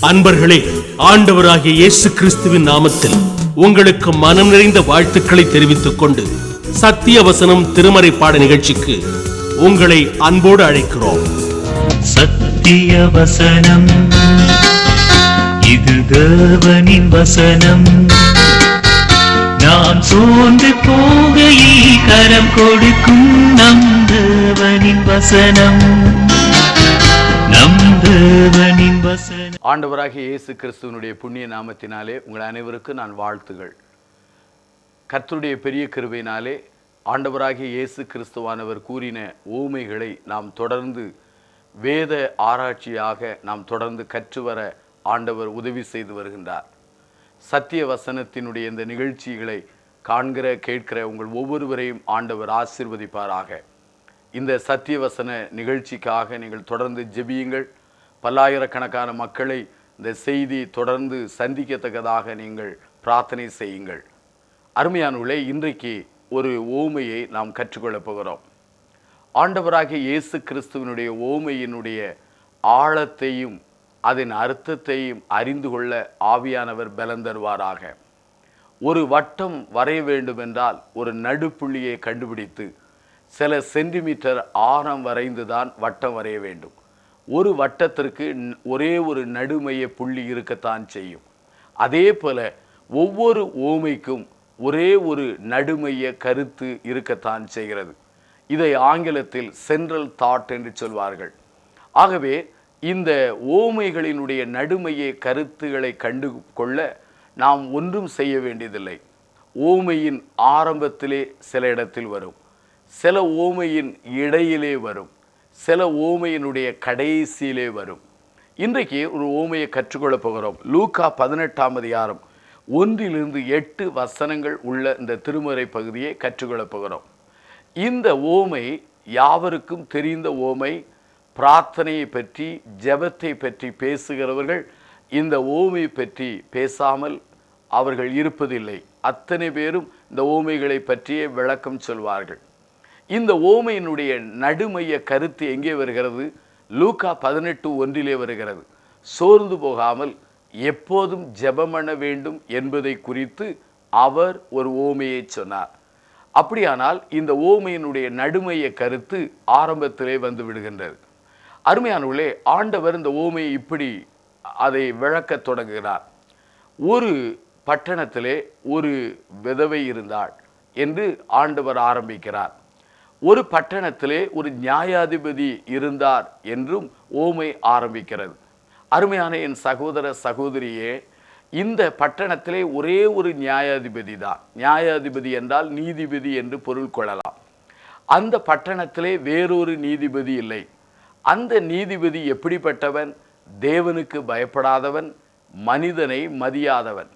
அன்பர்களே, ஆண்டவராகிய இயேசு கிறிஸ்துவின் நாமத்தில் உங்களுக்கு மனம் நிறைந்த வாழ்த்துக்களை தெரிவித்துக் கொண்டு சத்திய வசனம் திருமறை பாட நிகழ்ச்சிக்கு உங்களை அன்போடு அழைக்கிறோம். சத்திய வசனம், இது தேவனின் வசனம். நாம் சோர்ந்து போகையில் கரம் கொடுக்கும் நம் தேவனின் வசனம். ஆண்டவராகிய இயேசு கிறிஸ்துவனுடைய புண்ணிய நாமத்தினாலே உங்கள் அனைவருக்கும் நான் வாழ்த்துகள். கர்த்தருடைய பெரிய கிருபையினாலே ஆண்டவராகிய இயேசு கிறிஸ்துவானவர் கூறின ஊமைகளை நாம் தொடர்ந்து வேத ஆராய்ச்சியாக நாம் தொடர்ந்து கற்றுவர ஆண்டவர் உதவி செய்து வருகின்றார். சத்திய வசனத்தினுடைய இந்த நிகழ்ச்சிகளை காண்கிற கேட்கிற உங்கள் ஒவ்வொருவரையும் ஆண்டவர் ஆசீர்வதிப்பாராக. இந்த சத்திய வசன நிகழ்ச்சிக்காக நீங்கள் தொடர்ந்து ஜெபியுங்கள். பல்லாயிரக்கணக்கான மக்களை இந்த செய்தி தொடர்ந்து சந்திக்கத்தக்கதாக நீங்கள் பிரார்த்தனை செய்யுங்கள். அருமையானவர்களே, இன்றைக்கு ஒரு ஓமையை நாம் கற்றுக்கொள்ளப் போகிறோம். ஆண்டவராகிய இயேசு கிறிஸ்துவனுடைய ஓமையினுடைய ஆழத்தையும் அதன் அர்த்தத்தையும் அறிந்து கொள்ள ஆவியானவர் பலன் தருவாராக. ஒரு வட்டம் வரைய வேண்டுமென்றால் ஒரு நடுப்புள்ளியை கண்டுபிடித்து சில சென்டிமீட்டர் ஆரம் வரைந்துதான் வட்டம் வரைய வேண்டும். ஒரு வட்டத்திற்கு ஒரே ஒரு நடுமைய புள்ளி இருக்கத்தான் செய்யும். அதே போல ஒவ்வொரு ஓமைக்கும் ஒரே ஒரு நடுமைய கருத்து இருக்கத்தான் செய்கிறது. இதை ஆங்கிலத்தில் சென்ட்ரல் தாட் என்று சொல்வார்கள். ஆகவே இந்த ஓமைகளினுடைய நடுமைய கருத்துக்களை கண்டு கொள்ள நாம் ஒன்றும் செய்ய வேண்டியதில்லை. ஓமையின் ஆரம்பத்திலே சில இடத்தில் வரும், சில ஓமையின் இடையிலே வரும், சில ஓமையினுடைய கடைசியிலே வரும். இன்றைக்கு ஒரு ஓமையை கற்றுக்கொள்ளப் போகிறோம். லூக்கா 18ஆம் அதிகாரம் 1-8 வசனங்கள் உள்ள இந்த திருமறை பகுதியை கற்றுக்கொள்ளப் போகிறோம். இந்த ஓமை யாவருக்கும் தெரிந்த ஓமை. பிரார்த்தனையை பற்றி, ஜெபத்தை பற்றி பேசுகிறவர்கள் இந்த ஓமை பற்றி பேசாமல் அவர்கள் இருப்பதில்லை. அத்தனை பேரும் இந்த ஓமைகளை பற்றியே விளக்கம் சொல்வார்கள். இந்த ஓமையினுடைய நடுமைய கருத்து எங்கே வருகிறது? லூக்கா 18:1 வருகிறது. சோர்ந்து போகாமல் எப்போதும் ஜெபம் பண்ண வேண்டும் என்பதை குறித்து அவர் ஒரு ஓமையை சொன்னார். அப்படியானால் இந்த ஓமையினுடைய நடுமைய கருத்து ஆரம்பத்திலே வந்து விடுகின்றது. அருமையானவர்களே, ஆண்டவர் இந்த ஓமையை இப்படி அதை விளக்கத் தொடங்குகிறார். ஒரு பட்டணத்திலே ஒரு விதவை இருந்தாள் என்று ஆண்டவர் ஆரம்பிக்கிறார். ஒரு பட்டணத்திலே ஒரு நியாயாதிபதி இருந்தார் என்றும் ஓமை ஆரம்பிக்கிறது. அருமையான என் சகோதர சகோதரியே, இந்த பட்டணத்திலே ஒரே ஒரு நியாயாதிபதி தான். நியாயாதிபதி என்றால் நீதிபதி என்று பொருள் கொள்ளலாம். அந்த பட்டணத்திலே வேறொரு நீதிபதி இல்லை. அந்த நீதிபதி எப்படிப்பட்டவன்? தேவனுக்கு பயப்படாதவன், மனிதனை மதியாதவன்.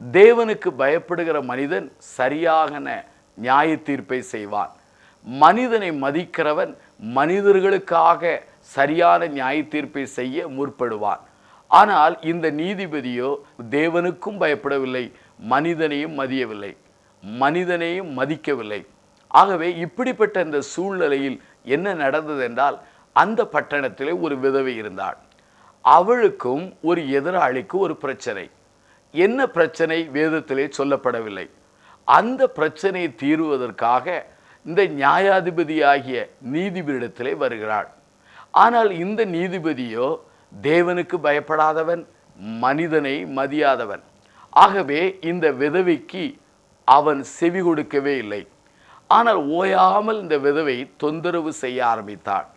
தேவனுக்கு பயப்படுகிற மனிதன் சரியான நியாய தீர்ப்பை செய்வான். மனிதனை மதிக்கிறவன் மனிதர்களுக்காக சரியான நியாய தீர்ப்பை செய்ய முற்படுவான். ஆனால் இந்த நீதிபதியோ தேவனுக்கும் பயப்படவில்லை, மனிதனையும் மதியவில்லை, மனிதனையும் மதிக்கவில்லை. ஆகவே இப்படிப்பட்ட இந்த சூழ்நிலையில் என்ன நடந்தது என்றால், அந்த பட்டணத்திலே ஒரு விதவை இருந்தாள். அவளுக்கும் ஒரு எதிராளிக்கு ஒரு பிரச்சனை. என்ன பிரச்சனை? வேதத்திலே சொல்லப்படவில்லை. அந்த பிரச்சனையை தீர்வதற்காக இந்த நியாயாதிபதியாகிய நீதிபதியிடத்திலே வருகிறாள். ஆனால் இந்த நீதிபதியோ தேவனுக்கு பயப்படாதவன், மனிதனை மதியாதவன். ஆகவே இந்த விதவைக்கு அவன் செவி கொடுக்கவே இல்லை. ஆனால் ஓயாமல் இந்த விதவை தொந்தரவு செய்ய ஆரம்பித்தாள்.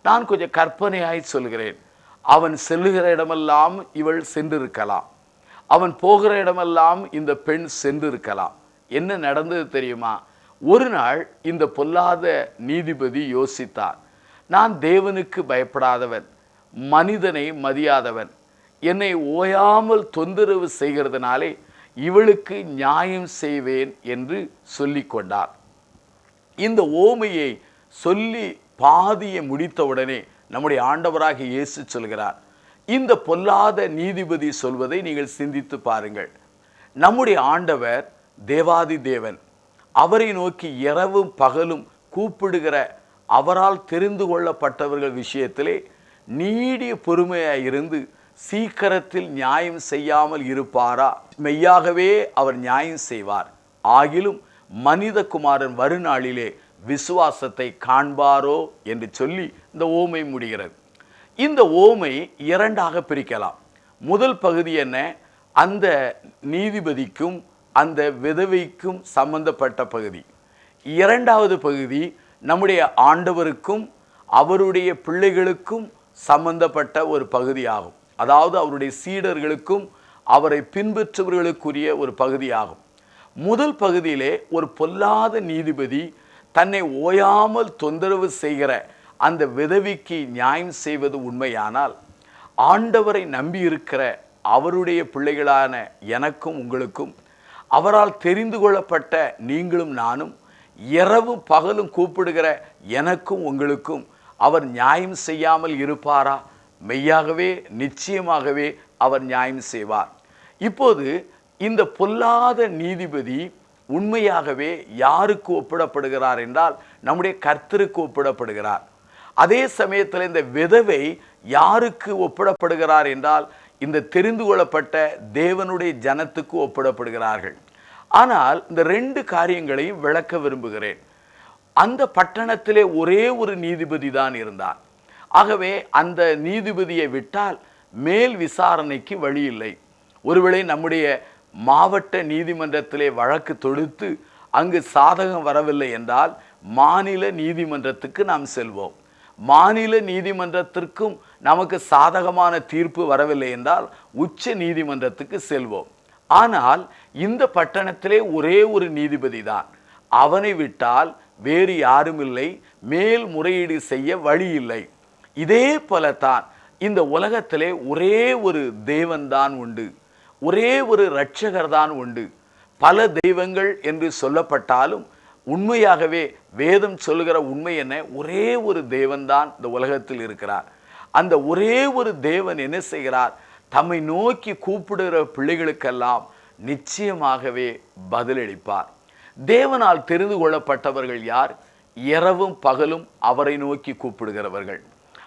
நான் கொஞ்சம் கற்பனையாய் சொல்கிறேன். அவன் செல்லுகிற இடமெல்லாம் இவள் சென்றிருக்கலாம். அவன் போகிற இடமெல்லாம் இந்த பெண் சென்றிருக்கலாம். என்ன நடந்தது தெரியுமா? ஒரு நாள் இந்த பொல்லாத நீதிபதி யோசித்தார். நான் தேவனுக்கு பயப்படாதவன், மனிதனை மதியாதவன், என்னை ஓயாமல் தொந்தரவு செய்கிறதுனாலே இவளுக்கு நியாயம் செய்வேன் என்று சொல்லிக்கொண்டார். இந்த ஓமையை சொல்லி பாதியை முடித்தவுடனே நம்முடைய ஆண்டவராகிய இயேசு சொல்கிறார், இந்த பொல்லாத நீதிபதி சொல்வதை நீங்கள் சிந்தித்து பாருங்கள். நம்முடைய ஆண்டவர் தேவாதி தேவன். அவரை நோக்கி இரவும் பகலும் கூப்பிடுகிற அவரால் தெரிந்து கொள்ளப்பட்டவர்கள் விஷயத்திலே நீடிய பொறுமையாய் இருந்து சீக்கிரத்தில் நியாயம் செய்யாமல் இருப்பாரா? மெய்யாகவே அவர் நியாயம் செய்வார். ஆகிலும் மனிதகுமாரன் வருநாளிலே விசுவாசத்தை காண்பாரோ என்று சொல்லி இந்த ஓமை முடிகிறது. இந்த ஓமை இரண்டாக பிரிக்கலாம். முதல் பகுதி என்ன? அந்த நீதிபதிக்கும் அந்த விதவைக்கும் சம்பந்தப்பட்ட பகுதி. இரண்டாவது பகுதி நம்முடைய ஆண்டவருக்கும் அவருடைய பிள்ளைகளுக்கும் சம்பந்தப்பட்ட ஒரு பகுதியாகும். அதாவது அவருடைய சீடர்களுக்கும் அவரை பின்பற்றுபவர்களுக்குரிய ஒரு பகுதியாகும். முதல் பகுதியிலே ஒரு பொல்லாத நீதிபதி தன்னை ஓயாமல் தொந்தரவு செய்கிற அந்த விதவிக்கு நியாயம் செய்வது உண்மையானால், ஆண்டவரை நம்பி இருக்கிற அவருடைய பிள்ளைகளான எனக்கும் உங்களுக்கும், அவரால் தெரிந்து கொள்ளப்பட்ட நீங்களும் நானும், இரவும் பகலும் கூப்பிடுகிற எனக்கும் உங்களுக்கும் அவர் நியாயம் செய்யாமல் இருப்பாரா? மெய்யாகவே நிச்சயமாகவே அவர் நியாயம் செய்வார். இப்போது இந்த பொல்லாத நீதிபதி உண்மையாகவே யாருக்கு ஒப்பிடப்படுகிறார் என்றால் நம்முடைய கர்த்தருக்கு ஒப்பிடப்படுகிறார். அதே சமயத்தில் இந்த விதவை யாருக்கு ஒப்பிடப்படுகிறார் என்றால் இந்த தெரிந்து கொள்ளப்பட்ட தேவனுடைய ஜனத்துக்கு ஒப்பிடப்படுகிறார்கள். ஆனால் இந்த ரெண்டு காரியங்களையும் விளக்க விரும்புகிறேன். அந்த பட்டணத்திலே ஒரே ஒரு நீதிபதி தான் இருந்தார். ஆகவே அந்த நீதிபதியை விட்டால் மேல் விசாரணைக்கு வழி இல்லை. ஒருவேளை நம்முடைய மாவட்ட நீதிமன்றத்திலே வழக்கு தொடுத்து அங்கு சாதகம் வரவில்லை என்றால் மாநில நீதிமன்றத்துக்கு நாம் செல்வோம். மாநில நீதிமன்றத்திற்கும் நமக்கு சாதகமான தீர்ப்பு வரவில்லை என்றால் உச்ச நீதிமன்றத்துக்கு செல்வோம். ஆனால் இந்த பட்டணத்திலே ஒரே ஒரு நீதிபதி தான். அவனை விட்டால் வேறு யாரும் இல்லை. மேல் முறையீடு செய்ய வழி இல்லை. இதே போலத்தான் இந்த உலகத்திலே ஒரே ஒரு தேவன்தான் உண்டு, ஒரே ஒரு இரட்சகர் தான் உண்டு. பல தெய்வங்கள் என்று சொல்லப்பட்டாலும் உண்மையாகவே வேதம் சொல்லுகிற உண்மை என்ன? ஒரே ஒரு தேவன்தான் இந்த உலகத்தில் இருக்கிறார். அந்த ஒரே ஒரு தேவன் என்ன செய்கிறார்? தம்மை நோக்கி கூப்பிடுகிற பிள்ளைகளுக்கெல்லாம் நிச்சயமாகவே பதிலளிப்பார். தேவனால் தெரிந்து கொள்ளப்பட்டவர்கள் யார்? இரவும் பகலும் அவரை நோக்கி கூப்பிடுகிறவர்கள்.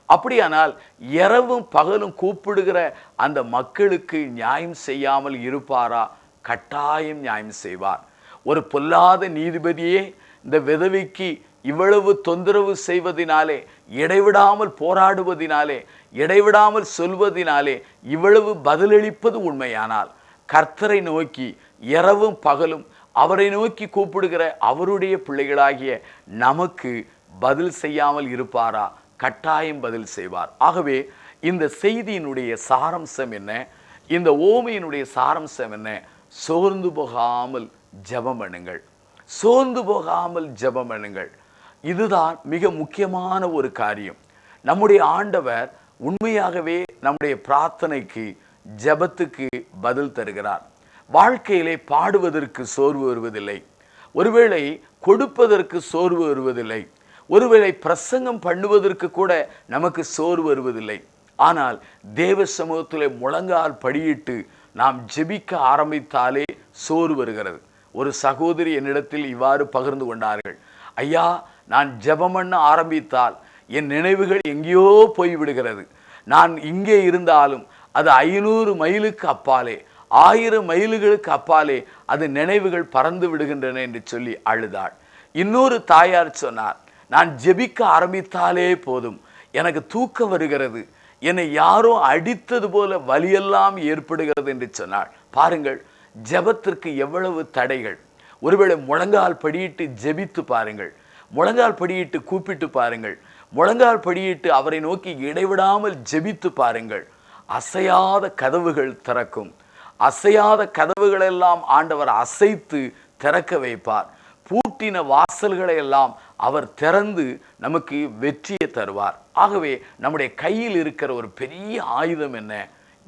அப்படியானால் இரவும் பகலும் கூப்பிடுகிற அந்த மக்களுக்கு நியாயம் செய்யாமல் இருப்பாரா? கட்டாயம் நியாயம் செய்வார். ஒரு பொல்லாத நீதிபதியே இந்த விதவைக்கு இவ்வளவு தொந்தரவு செய்வதினாலே, இடைவிடாமல் போராடுவதினாலே, இடைவிடாமல் சொல்வதினாலே இவ்வளவு பதிலளிப்பது உண்மையானால், கர்த்தரை நோக்கி இரவும் பகலும் அவரை நோக்கி கூப்பிடுகிற அவருடைய பிள்ளைகளாகிய நமக்கு பதில் செய்யாமல் இருப்பாரா? கட்டாயம் பதில் செய்வார். ஆகவே இந்த செய்தியினுடைய சாரம்சம் என்ன? இந்த ஓமையினுடைய சாரம்சம் என்ன? சோர்ந்து போகாமல் ஜெபம் பண்ணுங்கள். சோர்ந்து போகாமல் ஜெபம் பண்ணுங்கள். இதுதான் மிக முக்கியமான ஒரு காரியம். நம்முடைய ஆண்டவர் உண்மையாகவே நம்முடைய பிரார்த்தனைக்கு ஜெபத்துக்கு பதில் தருகிறார். வாழ்க்கையிலே பாடுவதற்கு சோர்வு வருவதில்லை. ஒருவேளை கொடுப்பதற்கு சோர்வு வருவதில்லை. ஒருவேளை பிரசங்கம் பண்ணுவதற்கு கூட நமக்கு சோர்வு வருவதில்லை. ஆனால் தேவ சமூகத்திலே முழங்கால் படியிட்டு நாம் ஜெபிக்க ஆரம்பித்தாலே சோர்வு வருகிறது. ஒரு சகோதரி என்னிடத்தில் இவ்வாறு பகிர்ந்து கொண்டார்கள். ஐயா, நான் ஜெபம் பண்ண ஆரம்பித்தால் என் நினைவுகள் எங்கேயோ போய்விடுகிறது. நான் இங்கே இருந்தாலும் அது 500 மைலுக்கு அப்பாலே, 1000 மைல்களுக்கு அப்பாலே அது நினைவுகள் பறந்து விடுகின்றன என்று சொல்லி அழுதாள். இன்னொரு தாயார் சொன்னார், நான் ஜெபிக்க ஆரம்பித்தாலே போதும், எனக்கு தூக்கம் வருகிறது, என்னை யாரோ அடித்தது போல வலியெல்லாம் ஏற்படுகிறது என்று சொன்னாள். பாருங்கள், ஜெபத்திற்கு எவ்வளவு தடைகள். ஒருவேளை முழங்கால் படியிட்டு ஜெபித்து பாருங்கள், முழங்கால் படியிட்டு கூப்பிட்டு பாருங்கள், முழங்கால் படியிட்டு அவரை நோக்கி இடைவிடாமல் ஜெபித்து பாருங்கள். அசையாத கதவுகள் திறக்கும். அசையாத கதவுகளெல்லாம் ஆண்டவர் அசைத்து திறக்க வைப்பார். பூட்டின வாசல்களை எல்லாம் அவர் திறந்து நமக்கு வெற்றியை தருவார். ஆகவே நம்முடைய கையில் இருக்கிற ஒரு பெரிய ஆயுதம் என்ன?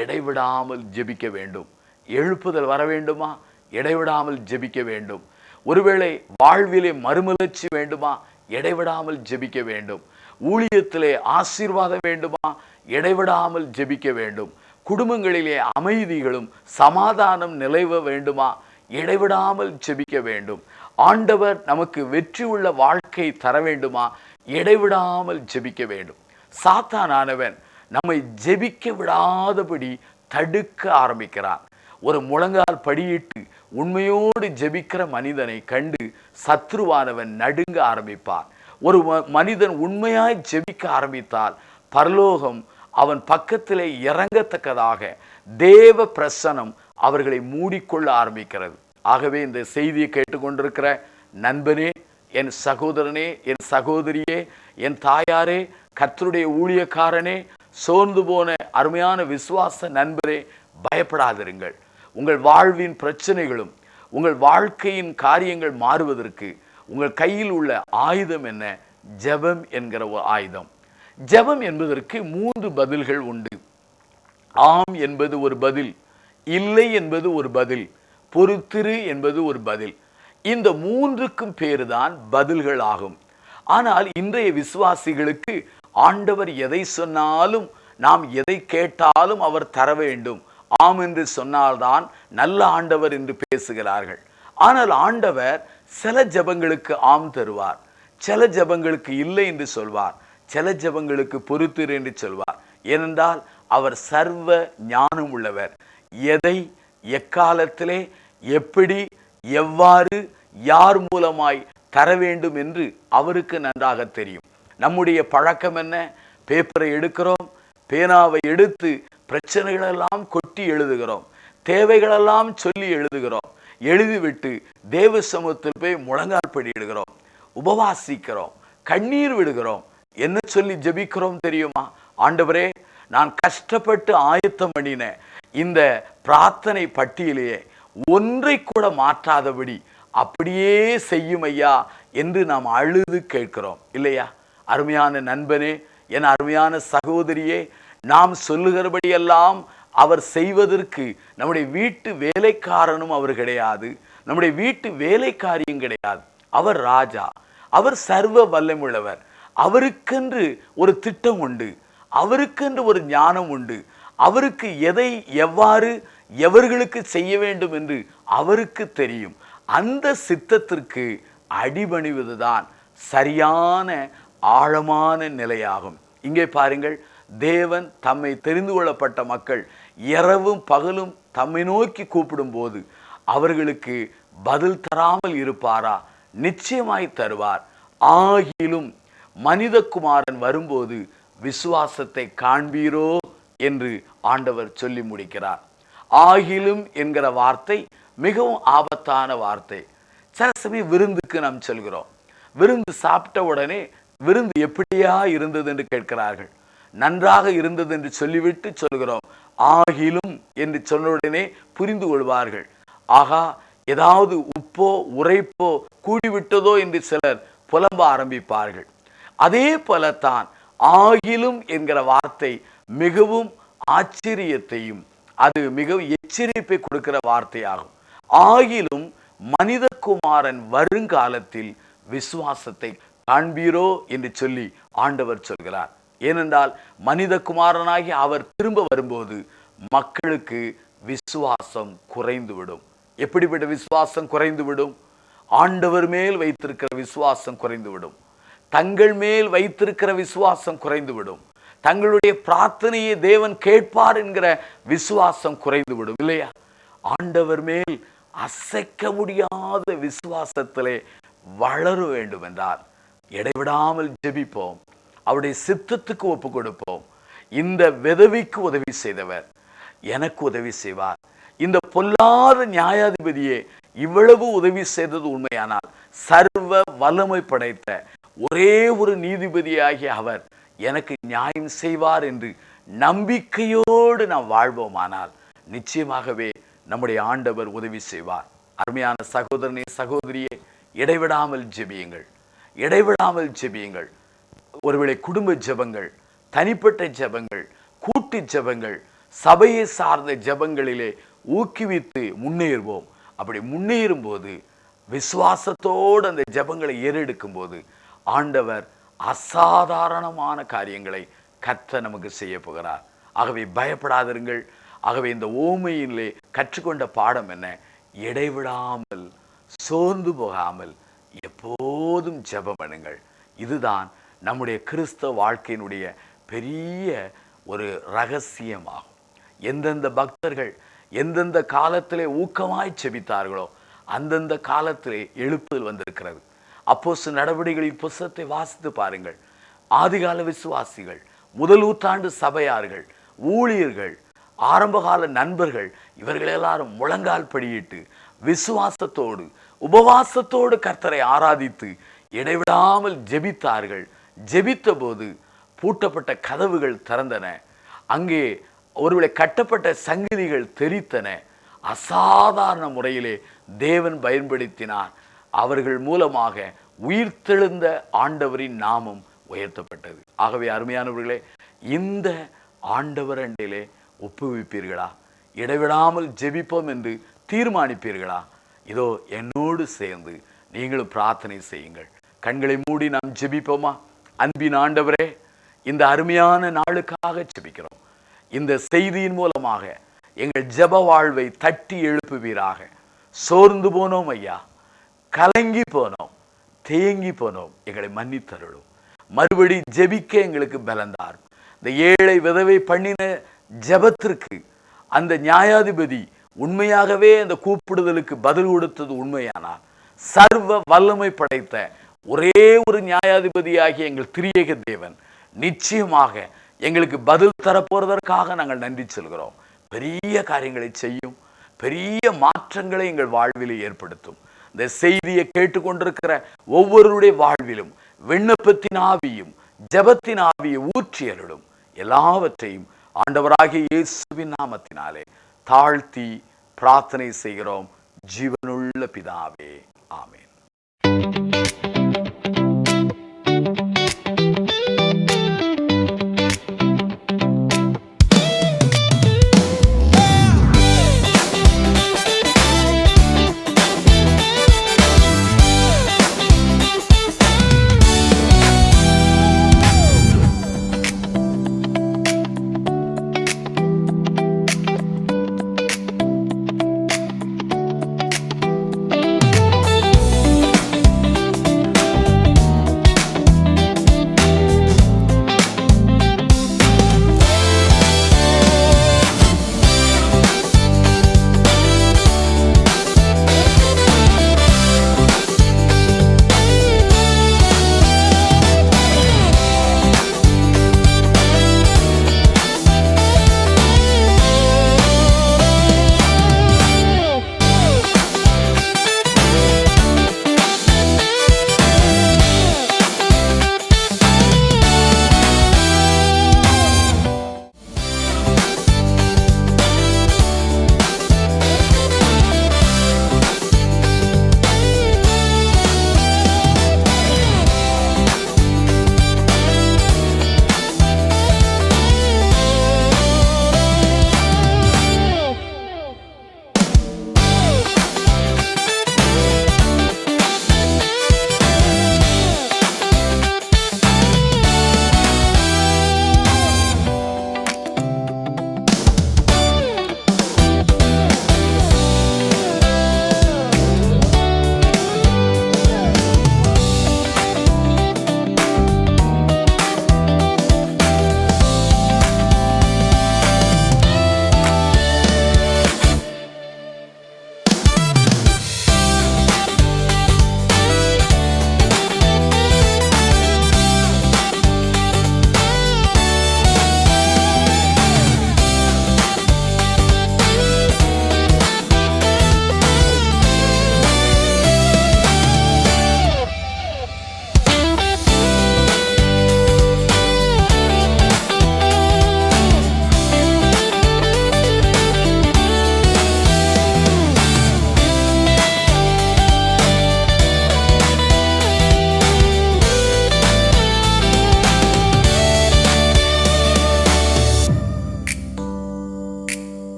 இடைவிடாமல் ஜெபிக்க வேண்டும். எழுப்புதல் வர வேண்டுமா? இடைவிடாமல் ஜெபிக்க வேண்டும். ஒருவேளை வாழ்விலே மறுமலர்ச்சி வேண்டுமா? இடைவிடாமல் ஜெபிக்க வேண்டும். ஊழியத்திலே ஆசீர்வாதம் வேண்டுமா? இடைவிடாமல் ஜெபிக்க வேண்டும். குடும்பங்களிலே அமைதிகளும் சமாதானம் நிலவ வேண்டுமா? இடைவிடாமல் ஜெபிக்க வேண்டும். ஆண்டவர் நமக்கு வெற்றி உள்ள வாழ்க்கை தர வேண்டுமா? இடைவிடாமல் ஜெபிக்க வேண்டும். சாத்தானானவன் நம்மை ஜெபிக்க விடாதபடி தடுக்க ஆரம்பிக்கிறான். ஒரு முழங்கால் படியிட்டு உண்மையோடு ஜெபிக்கிற மனிதனை கண்டு சத்ருவானவன் நடுங்க ஆரம்பிப்பான். ஒரு மனிதன் உண்மையாய் ஜெபிக்க ஆரம்பித்தால் பரலோகம் அவன் பக்கத்திலே இறங்கத்தக்கதாக தேவ பிரசனம் அவர்களை மூடிக்கொள்ள ஆரம்பிக்கிறது. ஆகவே இந்த செய்தியை கேட்டுக்கொண்டிருக்கிற நண்பனே, என் சகோதரனே, என் சகோதரியே, என் தாயாரே, கர்த்தருடைய ஊழியக்காரனே, சோர்ந்து போன அருமையான விசுவாச நண்பரே, பயப்படாதிருங்கள். உங்கள் வாழ்வின் பிரச்சனைகளும் உங்கள் வாழ்க்கையின் காரியங்கள் மாறுவதற்கு உங்கள் கையில் உள்ள ஆயுதம் என்ன? ஜெபம் என்கிற ஒரு ஆயுதம். ஜெபம் என்பதற்கு 3 பதில்கள் உண்டு. ஆம் என்பது ஒரு பதில், இல்லை என்பது ஒரு பதில், பொறுத்திரு என்பது ஒரு பதில். இந்த 3க்கும் பேருதான் பதில்கள் ஆகும். ஆனால் இன்றைய விசுவாசிகளுக்கு ஆண்டவர் எதை சொன்னாலும், நாம் எதை கேட்டாலும் அவர் தர வேண்டும், ஆம் என்று சொன்னால்தான் நல்ல ஆண்டவர் என்று பேசுகிறார்கள். ஆனால் ஆண்டவர் சில ஜெபங்களுக்கு ஆம் தருவார், சில ஜெபங்களுக்கு இல்லை என்று சொல்வார், சில ஜெபங்களுக்கு பொறுத்திரு என்று சொல்வார். ஏனென்றால் அவர் சர்வ ஞானம் உள்ளவர். எதை, எக்காலத்திலே, எப்படி, எவ்வாறு, யார் மூலமாய் தர வேண்டும் என்று அவருக்கு நன்றாக தெரியும். நம்முடைய பழக்கம் என்ன? பேப்பரை எடுக்கிறோம், பேனாவை எடுத்து பிரச்சனைகளெல்லாம் கொட்டி எழுதுகிறோம், தேவைகளெல்லாம் சொல்லி எழுதுகிறோம். எழுதிவிட்டு தேவ சமூகத்தில் போய் முழங்கால் படியிடுகிறோம், உபவாசிக்கிறோம், கண்ணீர் விடுகிறோம். என்ன சொல்லி ஜெபிக்கிறோம் தெரியுமா? ஆண்டவரே, நான் கஷ்டப்பட்டு ஆயத்தம் பண்ணின இந்த பிரார்த்தனை பட்டியலையே ஒன்றை கூட மாற்றாதபடி அப்படியே செய்யும் ஐயா என்று நாம் அழுது கேட்கிறோம் இல்லையா? அருமையான நண்பனே, என் அருமையான சகோதரியே, நாம் சொல்லுகிறபடியெல்லாம் அவர் செய்வதற்கு நம்முடைய வீட்டு வேலைக்காரனும் அவர் கிடையாது, நம்முடைய வீட்டு வேலைக்காரியும் கிடையாது. அவர் ராஜா, அவர் சர்வ வல்லமுள்ளவர். அவருக்கென்று ஒரு திட்டம் உண்டு, அவருக்கென்று ஒரு ஞானம் உண்டு. அவருக்கு எதை எவ்வாறு எவர்களுக்கு செய்ய வேண்டும் என்று அவருக்கு தெரியும். அந்த சித்தத்திற்கு அடிபணிவதுதான் சரியான ஆழமான நிலையாகும். இங்கே பாருங்கள், தேவன் தம்மை தெரிந்து கொள்ளப்பட்ட மக்கள் இரவும் பகலும் தம்மை நோக்கி கூப்பிடும் போது அவர்களுக்கு பதில் தராமல் இருப்பாரா? நிச்சயமாய் தருவார். ஆகிலும் மனிதகுமாரன் வரும்போது விசுவாசத்தை காண்பீரோ என்று ஆண்டவர் சொல்லி முடிக்கிறார். ஆகிலும் என்கிற வார்த்தை மிகவும் ஆபத்தான வார்த்தை. சில சமயம் விருந்துக்கு நாம் சொல்கிறோம், விருந்து சாப்பிட்ட உடனே விருந்து எப்படியா இருந்தது என்று கேட்கிறார்கள். நன்றாக இருந்தது என்று சொல்லிவிட்டு சொல்கிறோம், ஆகிலும் என்று சொன்ன உடனே புரிந்து கொள்வார்கள். ஆகா, ஏதாவது உப்போ உரைப்போ கூடிவிட்டதோ என்று சிலர் புலம்ப ஆரம்பிப்பார்கள். அதே போலத்தான் ஆகிலும் என்கிற வார்த்தை மிகவும் ஆச்சரியத்தையும் அது மிகவும் எச்சரிப்பை கொடுக்கிற வார்த்தையாகும். ஆகிலும் மனிதகுமாரன் வருங்காலத்தில் விசுவாசத்தை காண்பீரோ என்று சொல்லி ஆண்டவர் சொல்கிறார். ஏனென்றால் மனிதகுமாரனாகி அவர் திரும்ப வரும்போது மக்களுக்கு விசுவாசம் குறைந்துவிடும். எப்படிப்பட்ட விசுவாசம் குறைந்துவிடும்? ஆண்டவர் மேல் வைத்திருக்கிற விசுவாசம் குறைந்துவிடும், தங்கள் மேல் வைத்திருக்கிற விசுவாசம் குறைந்துவிடும், தங்களுடைய பிரார்த்தனையை தேவன் கேட்பார் என்கிற விசுவாசம் குறைந்துவிடும் இல்லையா? ஆண்டவர் மேல் அசைக்க முடியாத விசுவாசத்திலே வளர வேண்டும் என்றால் இடைவிடாமல் ஜெபிப்போம், அவருடைய சித்தத்துக்கு ஒப்பு கொடுப்போம். இந்த விதவிக்கு உதவி செய்தவர் எனக்கு உதவி செய்வார். இந்த பொல்லாத நியாயாதிபதியே இவ்வளவு உதவி செய்தது உண்மையானால் சர்வ வல்லமை படைத்த ஒரே ஒரு நீதிபதியாகிய அவர் எனக்கு நியாயம் செய்வார் என்று நம்பிக்கையோடு நாம் வாழ்வோமானால் நிச்சயமாகவே நம்முடைய ஆண்டவர் உதவி செய்வார். அருமையான சகோதரனே, சகோதரியே, இடைவிடாமல் ஜெபியுங்கள், இடைவிடாமல் ஜெபியுங்கள். ஒருவேளை குடும்ப ஜெபங்கள், தனிப்பட்ட ஜெபங்கள், கூட்டு ஜெபங்கள், சபையை சார்ந்த ஜெபங்களிலே ஊக்குவித்து முன்னேறுவோம். அப்படி முன்னேறும் போது விசுவாசத்தோடு அந்த ஜெபங்களை ஏறெடுக்கும் போது ஆண்டவர் அசாதாரணமான காரியங்களை கர்த்தர் நமக்கு செய்ய போகிறார். ஆகவே பயப்படாதிருங்கள். ஆகவே இந்த ஓமையிலே கற்றுக்கொண்ட பாடம் என்ன? இடைவிடாமல் சோர்ந்து போகாமல் எப்போதும் ஜெபம் பண்ணுங்கள். இதுதான் நம்முடைய கிறிஸ்தவ வாழ்க்கையினுடைய பெரிய ஒரு ரகசியமாகும். எந்தெந்த பக்தர்கள் எந்தெந்த காலத்திலே ஊக்கமாய் செபித்தார்களோ அந்தந்த காலத்திலே எழுப்புதல் வந்திருக்கிறது. அப்போஸ்தலர் நடவடிக்கைகளின் புத்தகத்தை வாசித்து பாருங்கள். ஆதிகால விசுவாசிகள், முதல் நூற்றாண்டு சபையார்கள், ஊழியர்கள், ஆரம்பகால நண்பர்கள், இவர்கள் எல்லாரும் முழங்கால் படியிட்டு விசுவாசத்தோடு உபவாசத்தோடு கர்த்தரை ஆராதித்து இடைவிடாமல் ஜெபித்தார்கள். ஜெபித்த போது பூட்டப்பட்ட கதவுகள் திறந்தன. அங்கே ஒருவேளை கட்டப்பட்ட சங்கிலிகள் தெரித்தன. அசாதாரண முறையிலே தேவன் பயன்படுத்தினார். அவர்கள் மூலமாக உயிர்த்தெழுந்த ஆண்டவரின் நாமம் உயர்த்தப்பட்டது. ஆகவே அருமையானவர்களே, இந்த ஆண்டவர் அண்டையிலே ஒப்புவிப்பீர்களா? இடைவிடாமல் ஜெபிப்போம் என்று தீர்மானிப்பீர்களா? இதோ என்னோடு சேர்ந்து நீங்களும் பிரார்த்தனை செய்யுங்கள். கண்களை மூடி நாம் ஜெபிப்போமா? அன்பின் ஆண்டவரே, இந்த அருமையான நாளுக்காக ஜெபிக்கிறோம். இந்த செய்தியின் மூலமாக எங்கள் ஜெப வாழ்வை தட்டி எழுப்புவீராக. சோர்ந்து போனோம் ஐயா, கலங்கி போனோம், தேங்கி போனோம், எங்களை மன்னித்தருளும். மறுபடி ஜெபிக்க எங்களுக்கு பலந்தார். இந்த ஏழை விதவை பண்ணின ஜெபத்திற்கு அந்த நியாயாதிபதி உண்மையாகவே அந்த கூப்பிடுதலுக்கு பதில் கொடுத்தது உண்மையானால், சர்வ வல்லமை படைத்த ஒரே ஒரு நியாயாதிபதியாகிய எங்கள் திரியேக தேவன் நிச்சயமாக எங்களுக்கு பதில் தரப்போறதற்காக நாங்கள் நன்றி சொல்கிறோம். பெரிய காரியங்களை செய்யும், பெரிய மாற்றங்களை எங்கள் வாழ்விலே ஏற்படுத்தும். இந்த செய்தியை கேட்டுக்கொண்டிருக்கிற ஒவ்வொருடைய வாழ்விலும் விண்ணப்பத்தின் ஆவியும் ஜெபத்தின் ஆவியை ஊற்றி அருளும். எல்லாவற்றையும் ஆண்டவராகிய இயேசுவின் நாமத்தினாலே தாழ்த்தி பிரார்த்தனை செய்கிறோம் ஜீவனுள்ள பிதாவே, ஆமென்.